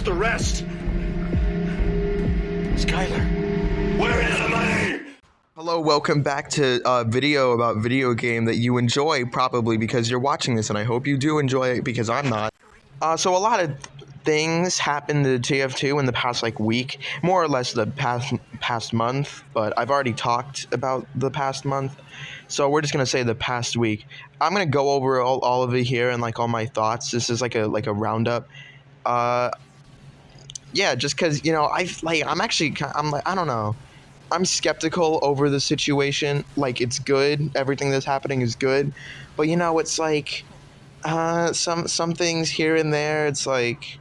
the rest. Skylar, where is the money? Hello, welcome back to a video about video game that you enjoy, probably because you're watching this, and I hope you do enjoy it because I'm not. So a lot of things happened to TF2 in the past week, more or less the past month, but I've already talked about the past month, so we're just gonna say the past week. I'm gonna go over all of it here and all my thoughts. This is like a roundup. Yeah, just because I don't know. I'm skeptical over the situation. It's good. Everything that's happening is good, but it's some things here and there. It's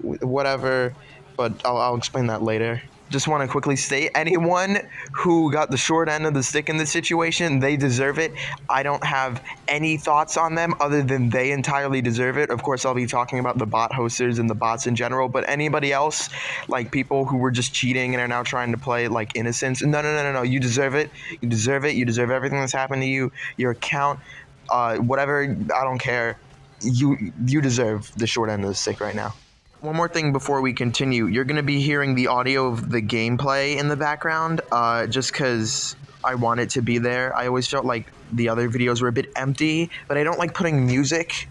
whatever, but I'll explain that later. Just want to quickly state, anyone who got the short end of the stick in this situation, they deserve it. I don't have any thoughts on them other than they entirely deserve it. Of course, I'll be talking about the bot hosters and the bots in general, but anybody else, people who were just cheating and are now trying to play innocence, no. You deserve it. You deserve it. You deserve everything that's happened to you. Your account, whatever. I don't care. You deserve the short end of the stick right now. One more thing before we continue. You're going to be hearing the audio of the gameplay in the background, just because I want it to be there. I always felt like the other videos were a bit empty, but I don't like putting music,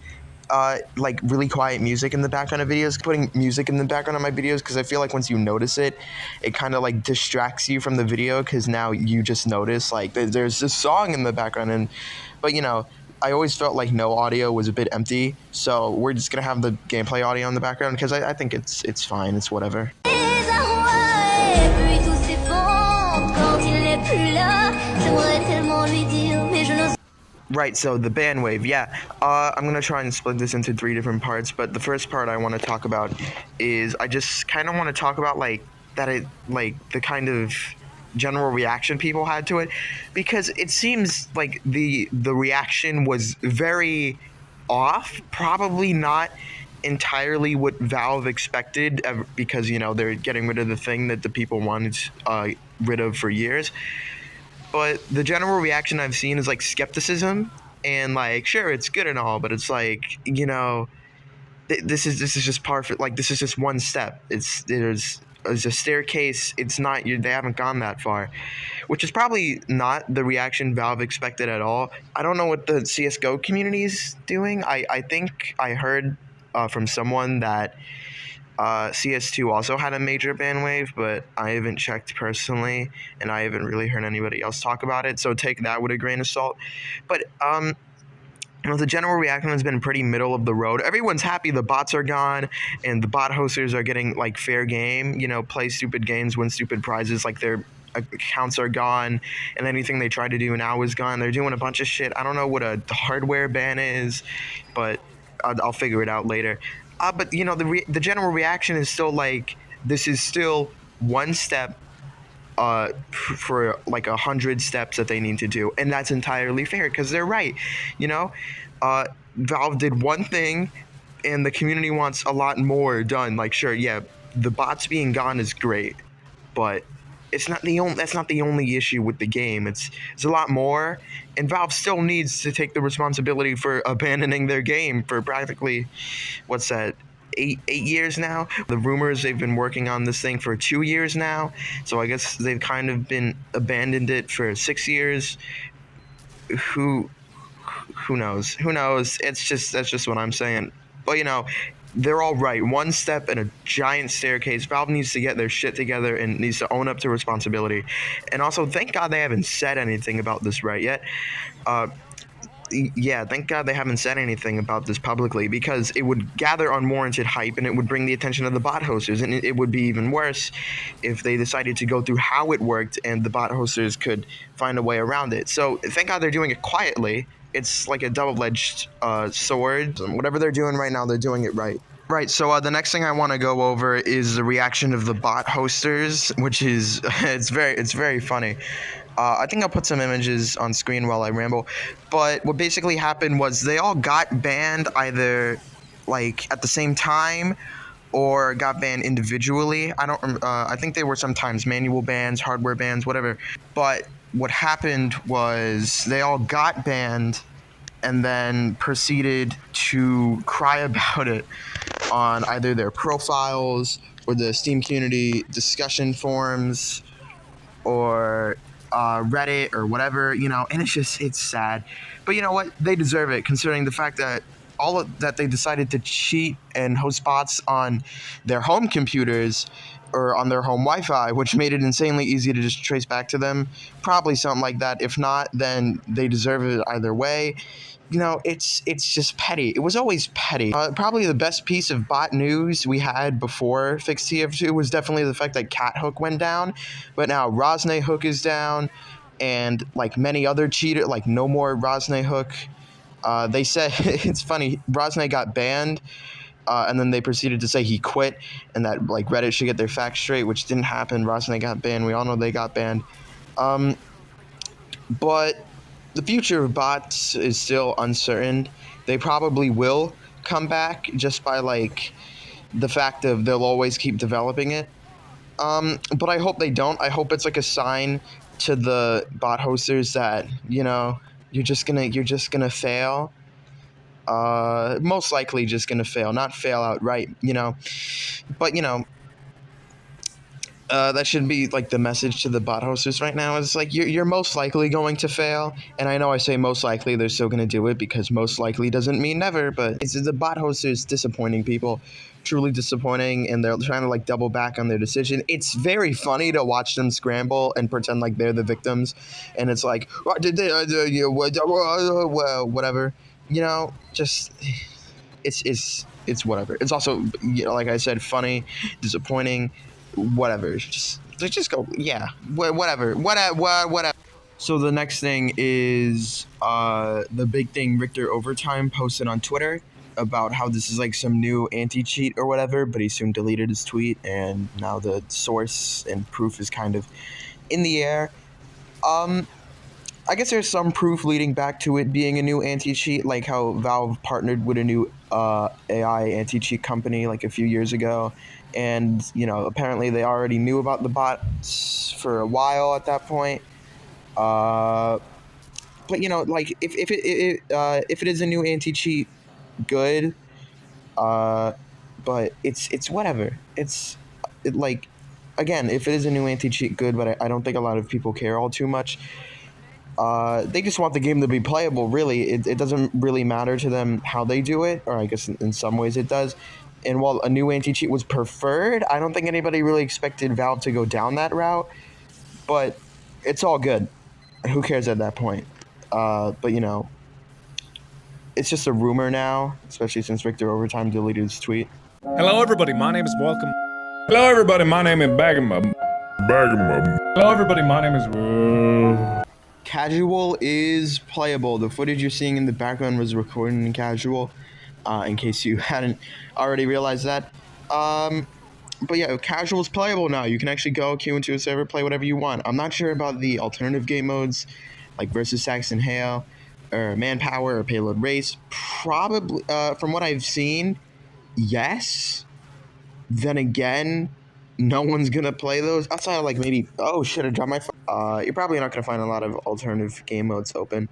really quiet music in the background of videos. Putting music in the background of my videos, because I feel like once you notice it, it kind of distracts you from the video, because now you just notice, there's this song in the background, but I always felt like no audio was a bit empty, so we're just gonna have the gameplay audio in the background because I think it's fine, it's whatever. Right, so the ban wave, yeah. I'm gonna try and split this into 3 different parts, but the first part I want to talk about is I just kind of want to talk about the kind of general reaction people had to it, because it seems like the reaction was very off, probably not entirely what Valve expected, because they're getting rid of the thing that the people wanted rid of for years. But the general reaction I've seen is skepticism, and sure, it's good and all, but it's this is just part of it. This is just one step. There's a staircase. It's not, they haven't gone that far, which is probably not the reaction Valve expected at all. I don't know what the CSGO community is doing. I think I heard from someone that CS2 also had a major ban wave, but I haven't checked personally, and I haven't really heard anybody else talk about it, so take that with a grain of salt. But the general reaction has been pretty middle of the road. Everyone's happy the bots are gone, and the bot hosters are getting fair game. Play stupid games, win stupid prizes. Their accounts are gone, and anything they try to do now is gone. They're doing a bunch of shit. I don't know what a hardware ban is, but I'll figure it out later. But the general reaction is still this is still one step for 100 steps that they need to do, and that's entirely fair because they're right. Valve did one thing, and the community wants a lot more done. Sure, yeah, the bots being gone is great, but it's not the only. That's not the only issue with the game. It's a lot more, and Valve still needs to take the responsibility for abandoning their game for practically, what's that? 8 years now. The rumors, they've been working on this thing for 2 years now, so I guess they've kind of been abandoned it for 6 years. Who knows? That's just what I'm saying. But they're all right. One step in a giant staircase. Valve needs to get their shit together and needs to own up to responsibility. And also, thank God they haven't said anything about this right yet. Yeah, thank God they haven't said anything about this publicly, because it would gather unwarranted hype and it would bring the attention of the bot hosters, and it would be even worse if they decided to go through how it worked and the bot hosters could find a way around it. So thank God they're doing it quietly. It's like a double-edged sword. Whatever they're doing right now, they're doing it right. Right, so the next thing I want to go over is the reaction of the bot hosters, which is it's very funny. I think I'll put some images on screen while I ramble. But what basically happened was they all got banned either at the same time or got banned individually. I think they were sometimes manual bans, hardware bans, whatever. But what happened was they all got banned and then proceeded to cry about it on either their profiles or the Steam community discussion forums or Reddit or whatever, and it's sad. But you know what? They deserve it, considering the fact that that they decided to cheat and host bots on their home computers or on their home Wi-Fi, which made it insanely easy to just trace back to them. Probably something like that. If not, then they deserve it either way. It's just petty. It was always petty. Probably the best piece of bot news we had before Fixed TF2 was definitely the fact that Cat Hook went down, but now Rosnay Hook is down, and like many other cheaters, like no more Rosnay Hook. They said it's funny. Rosnay got banned, and then they proceeded to say he quit, and that like Reddit should get their facts straight, which didn't happen. Rosnay got banned. We all know they got banned. But the future of bots is still uncertain. They probably will come back just by like the fact of they'll always keep developing it. But I hope they don't. I hope it's like a sign to the bot hosters that you're just gonna fail. Most likely just gonna fail, not fail outright. But that should be like the message to the bot hosters right now. Is like you're most likely going to fail, and I know I say most likely, they're still going to do it because most likely doesn't mean never. But it's the bot hosters disappointing people, truly disappointing, and they're trying to like double back on their decision. It's very funny to watch them scramble and pretend like they're the victims, and it's like, what did they well, whatever, just it's whatever. It's also like I said, funny, disappointing. Whatever, just go, yeah, whatever. So the next thing is the big thing Richter Overtime posted on Twitter about how this is like some new anti-cheat or whatever, but he soon deleted his tweet, and now the source and proof is kind of in the air. I guess there's some proof leading back to it being a new anti-cheat, like how Valve partnered with a new AI anti-cheat company like a few years ago. And, apparently they already knew about the bots for a while at that point. But, like, if it is a new anti-cheat, good. But it's whatever. Like, again, if it is a new anti-cheat, good, but I don't think a lot of people care all too much. They just want the game to be playable, really. It doesn't really matter to them how they do it, or I guess in some ways it does. And while a new anti-cheat was preferred, I don't think anybody really expected Valve to go down that route. But it's all good. Who cares at that point? But, it's just a rumor now, especially since Richter Overtime deleted his tweet. Hello everybody, my name is Welcome. Hello everybody, my name is Bag'em. Hello everybody, my name is Casual is playable. The footage you're seeing in the background was recorded in casual, in case you hadn't already realized that. But yeah, casual is playable now. You can actually go queue into a server, play whatever you want. I'm not sure about the alternative game modes, like versus Saxon Hail, or Manpower, or Payload Race. Probably, from what I've seen, yes. Then again, no one's gonna play those outside of like maybe, oh shit, I dropped my phone. You're probably not gonna find a lot of alternative game modes open.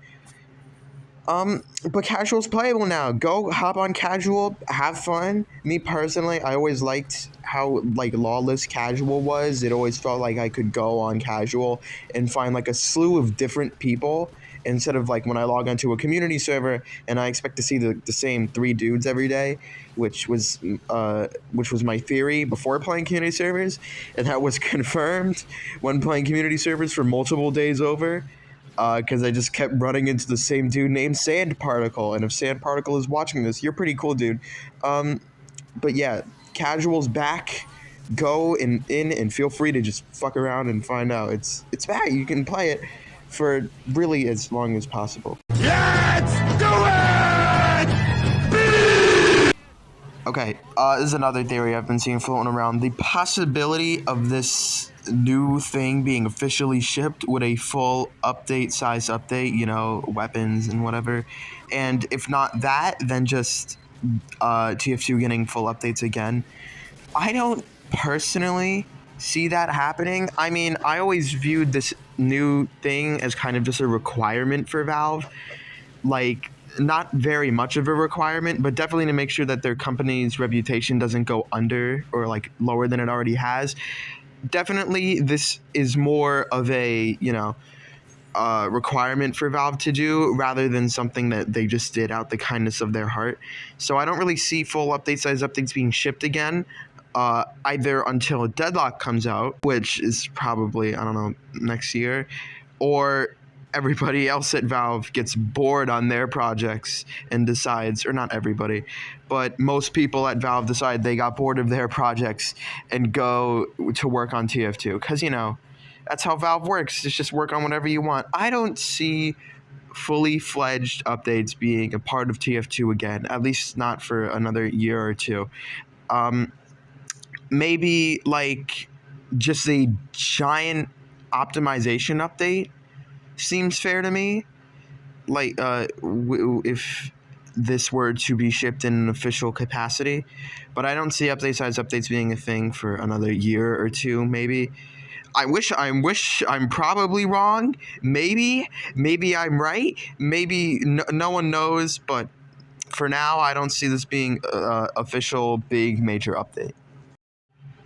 But casual's playable now. Go hop on casual, have fun. Me personally, I always liked how like lawless casual was. It always felt like I could go on casual and find like a slew of different people instead of like when I log onto a community server and I expect to see the same 3 dudes every day, which was my theory before playing community servers, and that was confirmed when playing community servers for multiple days over. Because I just kept running into the same dude named Sand Particle, and if Sand Particle is watching this, you're pretty cool, dude. But yeah, casual's back. Go in and feel free to just fuck around and find out. It's back. You can play it for really as long as possible. Let's do it! Okay, this is another theory I've been seeing floating around. The possibility of this new thing being officially shipped with a full size update, weapons and whatever. And if not that, then just TF2 getting full updates again. I don't personally see that happening. I mean, I always viewed this new thing as kind of just a requirement for Valve. Like, not very much of a requirement, but definitely to make sure that their company's reputation doesn't go under or like lower than it already has. Definitely, this is more of a, requirement for Valve to do rather than something that they just did out the kindness of their heart. So I don't really see full update size updates being shipped again, either until Deadlock comes out, which is probably, I don't know, next year, or everybody else at Valve gets bored on their projects and decides, or not everybody, but most people at Valve decide they got bored of their projects and go to work on TF2. Because, that's how Valve works. It's just work on whatever you want. I don't see fully fledged updates being a part of TF2 again, at least not for another year or two. Maybe like just a giant optimization update seems fair to me. Like if this were to be shipped in an official capacity, but I don't see update size updates being a thing for another year or two, maybe. I wish I'm probably wrong. Maybe I'm right. Maybe no one knows, but for now, I don't see this being a official big major update.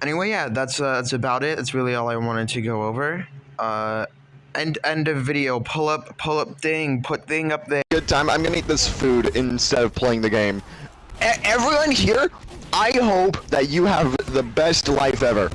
Anyway, yeah, that's about it. That's really all I wanted to go over. End of video. Pull up thing. Put thing up there. Good time. I'm gonna eat this food instead of playing the game. Everyone here, I hope that you have the best life ever.